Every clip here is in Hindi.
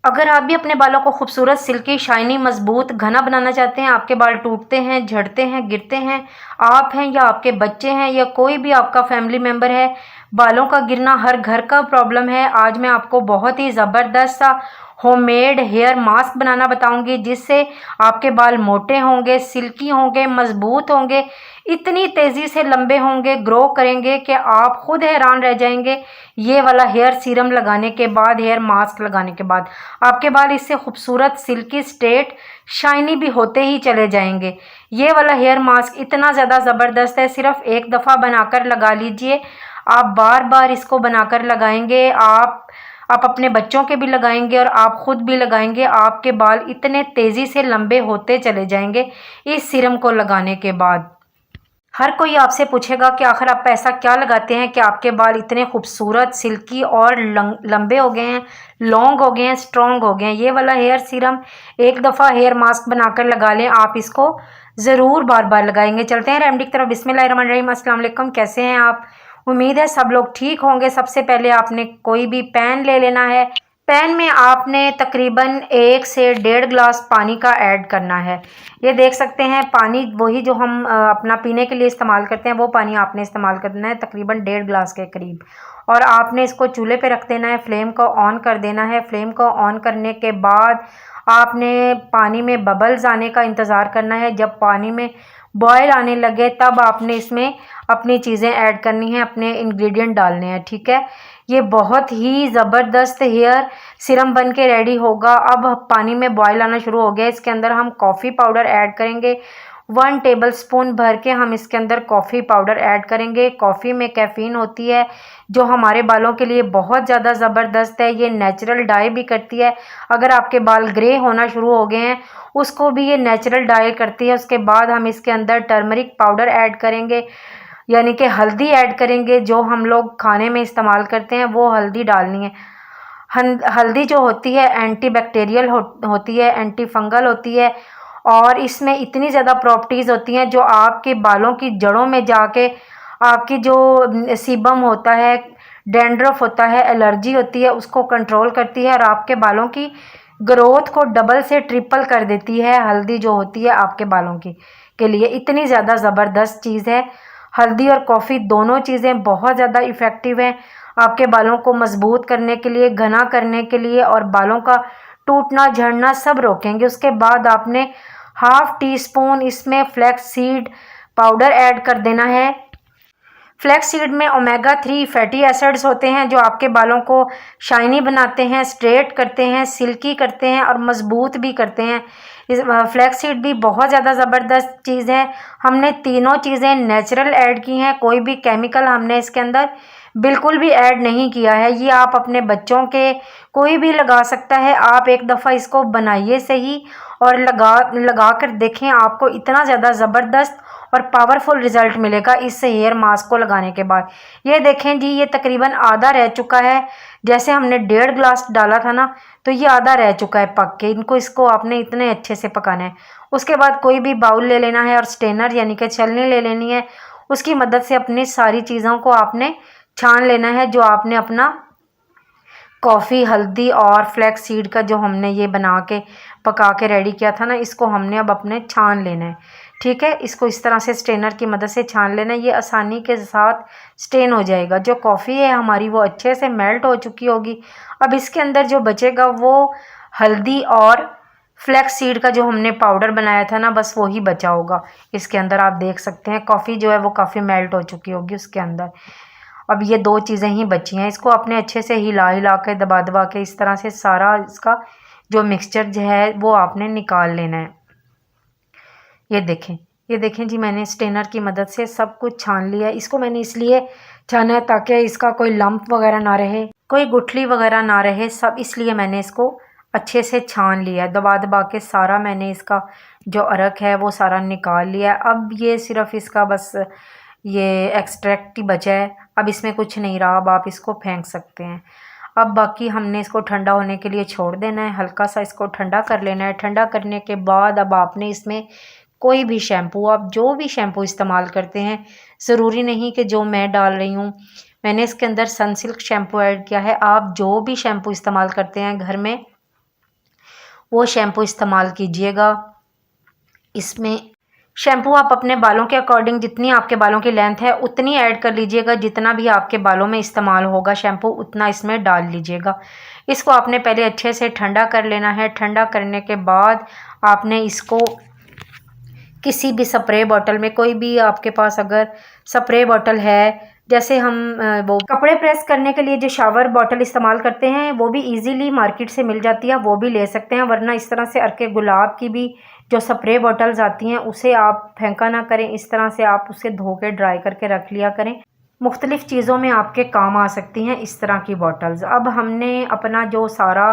अगर आप भी अपने बालों को खूबसूरत, सिल्की, शाइनी, मजबूत, घना बनाना चाहते हैं, आपके बाल टूटते हैं, झड़ते हैं, गिरते हैं, आप हैं या आपके बच्चे हैं या कोई भी आपका फैमिली मेम्बर है, बालों का गिरना हर घर का प्रॉब्लम है। आज मैं आपको बहुत ही ज़बरदस्त सा होममेड हेयर मास्क बनाना बताऊंगी, जिससे आपके बाल मोटे होंगे, सिल्की होंगे, मजबूत होंगे, इतनी तेज़ी से लंबे होंगे, ग्रो करेंगे कि आप खुद हैरान रह जाएंगे। ये वाला हेयर सीरम लगाने के बाद, हेयर मास्क लगाने के बाद आपके बाल इससे खूबसूरत, सिल्की, स्ट्रेट, शाइनी भी होते ही चले जाएंगे। ये वाला हेयर मास्क इतना ज़्यादा ज़बरदस्त है, सिर्फ एक दफ़ा बनाकर लगा लीजिए, आप बार बार इसको बनाकर लगाएंगे, आप अपने बच्चों के भी लगाएंगे और आप खुद भी लगाएंगे, आपके बाल इतने तेज़ी से लंबे होते चले जाएंगे इस सीरम को लगाने के बाद। हर कोई आपसे पूछेगा कि आखिर आप पैसा क्या लगाते हैं कि आपके बाल इतने खूबसूरत, सिल्की और लंबे हो गए हैं, लॉन्ग हो गए हैं, स्ट्रॉन्ग हो गए हैं। ये वाला हेयर सीरम एक दफ़ा हेयर मास्क बनाकर लगा लें, आप इसको ज़रूर बार बार लगाएंगे। चलते हैं रेमेडी की तरफ। बिस्मिल्लाहिर्रहमानिर्रहीम। अस्सलाम वालेकुम। कैसे हैं आप? उम्मीद है सब लोग ठीक होंगे। सबसे पहले आपने कोई भी पैन ले लेना है। पैन में आपने तकरीबन 1 से 1.5 गिलास पानी का ऐड करना है। ये देख सकते हैं पानी वही जो हम अपना पीने के लिए इस्तेमाल करते हैं, वो पानी आपने इस्तेमाल करना है, तकरीबन 1.5 गिलास के करीब। और आपने इसको चूल्हे पे रख देना है, फ्लेम को ऑन कर देना है। फ्लेम को ऑन करने के बाद आपने पानी में बबल्स आने का इंतज़ार करना है। जब पानी में बॉयल आने लगे तब आपने इसमें अपनी चीज़ें ऐड करनी है, अपने इंग्रेडिएंट डालने हैं, ठीक है। ये बहुत ही ज़बरदस्त हेयर सिरम बन के रेडी होगा। अब पानी में बॉयल आना शुरू हो गया, इसके अंदर हम कॉफ़ी पाउडर ऐड करेंगे। 1 टेबलस्पून भर के हम इसके अंदर कॉफ़ी पाउडर ऐड करेंगे। कॉफ़ी में कैफ़ीन होती है जो हमारे बालों के लिए बहुत ज़्यादा ज़बरदस्त है। ये नेचुरल डाई भी करती है। अगर आपके बाल ग्रे होना शुरू हो गए हैं, उसको भी ये नेचुरल डाई करती है। उसके बाद हम इसके अंदर टर्मरिक पाउडर ऐड करेंगे, यानी कि हल्दी ऐड करेंगे। जो हम लोग खाने में इस्तेमाल करते हैं वो हल्दी डालनी है। हल्दी जो होती है एंटी बैक्टीरियल होती है, एंटी फंगल होती है, और इसमें इतनी ज़्यादा प्रॉपर्टीज़ होती हैं जो आपके बालों की जड़ों में जाके आपकी जो सीबम होता है, डैंड्रफ होता है, एलर्जी होती है, उसको कंट्रोल करती है और आपके बालों की ग्रोथ को डबल से ट्रिपल कर देती है। हल्दी जो होती है आपके बालों की के लिए इतनी ज़्यादा ज़बरदस्त चीज़ है। हल्दी और कॉफ़ी दोनों चीज़ें बहुत ज़्यादा इफ़ेक्टिव हैं आपके बालों को मजबूत करने के लिए, घना करने के लिए, और बालों का टूटना, झड़ना सब रोकेंगे। उसके बाद आपने 1/2 टीस्पून इसमें फ्लैक्स सीड पाउडर ऐड कर देना है। फ्लैक्स सीड में ओमेगा 3 फैटी एसिड्स होते हैं जो आपके बालों को शाइनी बनाते हैं, स्ट्रेट करते हैं, सिल्की करते हैं और मजबूत भी करते हैं। इस फ्लैक्स सीड भी बहुत ज़्यादा ज़बरदस्त चीज़ है। हमने तीनों चीज़ें नेचुरल ऐड की हैं, कोई भी केमिकल हमने इसके अंदर बिल्कुल भी ऐड नहीं किया है। ये आप अपने बच्चों के कोई भी लगा सकता है। आप एक दफ़ा इसको बनाइए सही और लगा कर देखें, आपको इतना ज़्यादा ज़बरदस्त और पावरफुल रिज़ल्ट मिलेगा इस हेयर मास्क को लगाने के बाद। ये देखें जी, ये तकरीबन आधा रह चुका है। जैसे हमने 1.5 गिलास डाला था ना, तो ये आधा रह चुका है पक के। इसको आपने इतने अच्छे से पकाना है। उसके बाद कोई भी बाउल ले लेना है और स्ट्रेनर यानी कि छलनी ले लेनी है। उसकी मदद से अपनी सारी चीज़ों को आपने छान लेना है। जो आपने अपना कॉफ़ी, हल्दी और फ्लैक्स सीड का जो हमने ये बना के पका के रेडी किया था ना, इसको हमने अब अपने छान लेना है, ठीक है। इसको इस तरह से स्ट्रेनर की मदद से छान लेना है। ये आसानी के साथ स्ट्रेन हो जाएगा। जो कॉफ़ी है हमारी वो अच्छे से मेल्ट हो चुकी होगी। अब इसके अंदर जो बचेगा वो हल्दी और फ्लैक्स सीड का जो हमने पाउडर बनाया था ना, बस वही बचा होगा इसके अंदर। आप देख सकते हैं कॉफ़ी जो है वो काफ़ी मेल्ट हो चुकी होगी उसके अंदर। अब ये 2 चीज़ें ही बची हैं। इसको अपने अच्छे से हिला हिला के, दबा दबा के इस तरह से सारा इसका जो मिक्सचर जो है वो आपने निकाल लेना है। ये देखें जी, मैंने स्ट्रेनर की मदद से सब कुछ छान लिया है। इसको मैंने इसलिए छाना है ताकि इसका कोई लंप वगैरह ना रहे, कोई गुठली वगैरह ना रहे, सब इसलिए मैंने इसको अच्छे से छान लिया है। दबा दबा के सारा मैंने इसका जो अरक है वो सारा निकाल लिया है। अब ये सिर्फ इसका बस ये एक्सट्रैक्ट ही बचा है। अब इसमें कुछ नहीं रहा, अब आप इसको फेंक सकते हैं। अब बाकी हमने इसको ठंडा होने के लिए छोड़ देना है, हल्का सा इसको ठंडा कर लेना है। ठंडा करने के बाद अब आपने इसमें कोई भी शैम्पू, आप जो भी शैम्पू इस्तेमाल करते हैं, ज़रूरी नहीं कि जो मैं डाल रही हूँ, मैंने इसके अंदर सनसिल्क शैम्पू ऐड किया है। आप जो भी शैम्पू इस्तेमाल करते हैं घर में वो शैम्पू इस्तेमाल कीजिएगा। इसमें शैम्पू आप अपने बालों के अकॉर्डिंग, जितनी आपके बालों की लेंथ है उतनी ऐड कर लीजिएगा। जितना भी आपके बालों में इस्तेमाल होगा शैम्पू उतना इसमें डाल लीजिएगा। इसको आपने पहले अच्छे से ठंडा कर लेना है। ठंडा करने के बाद आपने इसको किसी भी स्प्रे बॉटल में, कोई भी आपके पास अगर स्प्रे बॉटल है, जैसे हम वो कपड़े प्रेस करने के लिए जो शावर बॉटल इस्तेमाल करते हैं वो भी इजीली मार्केट से मिल जाती है, वो भी ले सकते हैं। वरना इस तरह से अर्के गुलाब की भी जो स्प्रे बॉटल्स आती हैं उसे आप फेंका ना करें, इस तरह से आप उसे धो के ड्राई करके रख लिया करें। मुख्तलिफ़ चीज़ों में आपके काम आ सकती हैं इस तरह की बॉटल्स। अब हमने अपना जो सारा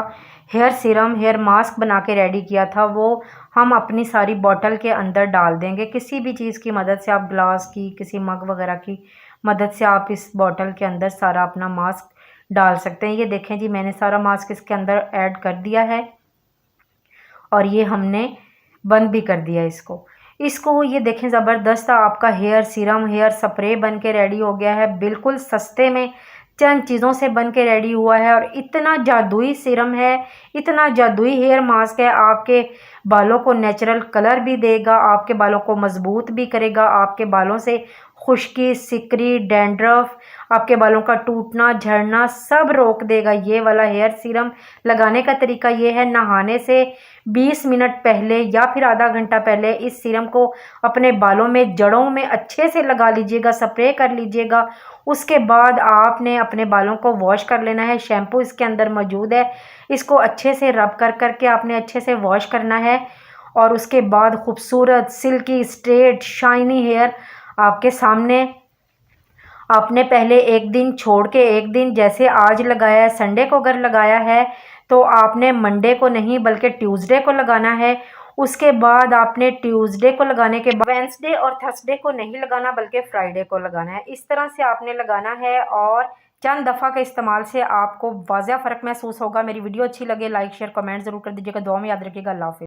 हेयर सीरम, हेयर मास्क बना के रेडी किया था वो हम अपनी सारी बॉटल के अंदर डाल देंगे। किसी भी चीज़ की मदद से, आप ग्लास की, किसी मग वगैरह की मदद से आप इस बॉटल के अंदर सारा अपना मास्क डाल सकते हैं। ये देखें जी, मैंने सारा मास्क इसके अंदर ऐड कर दिया है और ये हमने बंद भी कर दिया इसको। ये देखें, ज़बरदस्त आपका हेयर सीरम, हेयर स्प्रे बन के रेडी हो गया है। बिल्कुल सस्ते में चंद चीज़ों से बन के रेडी हुआ है और इतना जादुई सीरम है, इतना जादुई हेयर मास्क है। आपके बालों को नेचुरल कलर भी देगा, आपके बालों को मजबूत भी करेगा, आपके बालों से खुश्की, सिकरी, डैंड्रफ, आपके बालों का टूटना, झड़ना सब रोक देगा। ये वाला हेयर सीरम लगाने का तरीका ये है, नहाने से 20 मिनट पहले या फिर आधा घंटा पहले इस सीरम को अपने बालों में, जड़ों में अच्छे से लगा लीजिएगा, स्प्रे कर लीजिएगा। उसके बाद आपने अपने बालों को वॉश कर लेना है। शैम्पू इसके अंदर मौजूद है, इसको अच्छे से रब करके आपने अच्छे से वॉश करना है और उसके बाद खूबसूरत सिल्की स्ट्रेट शाइनी हेयर आपके सामने। आपने पहले एक दिन छोड़ के, एक दिन जैसे आज लगाया है, संडे को अगर लगाया है तो आपने मंडे को नहीं बल्कि ट्यूसडे को लगाना है। उसके बाद आपने ट्यूसडे को लगाने के बाद वेंसडे और थर्सडे को नहीं लगाना बल्कि फ्राइडे को लगाना है। इस तरह से आपने लगाना है और चंद दफ़ा के इस्तेमाल से आपको वाज़िह फ़र्क महसूस होगा। मेरी वीडियो अच्छी लगे लाइक शेयर कमेंट ज़रूर कर दीजिएगा। दुआ में याद रखिएगा। अल्लाह हाफ़िज़।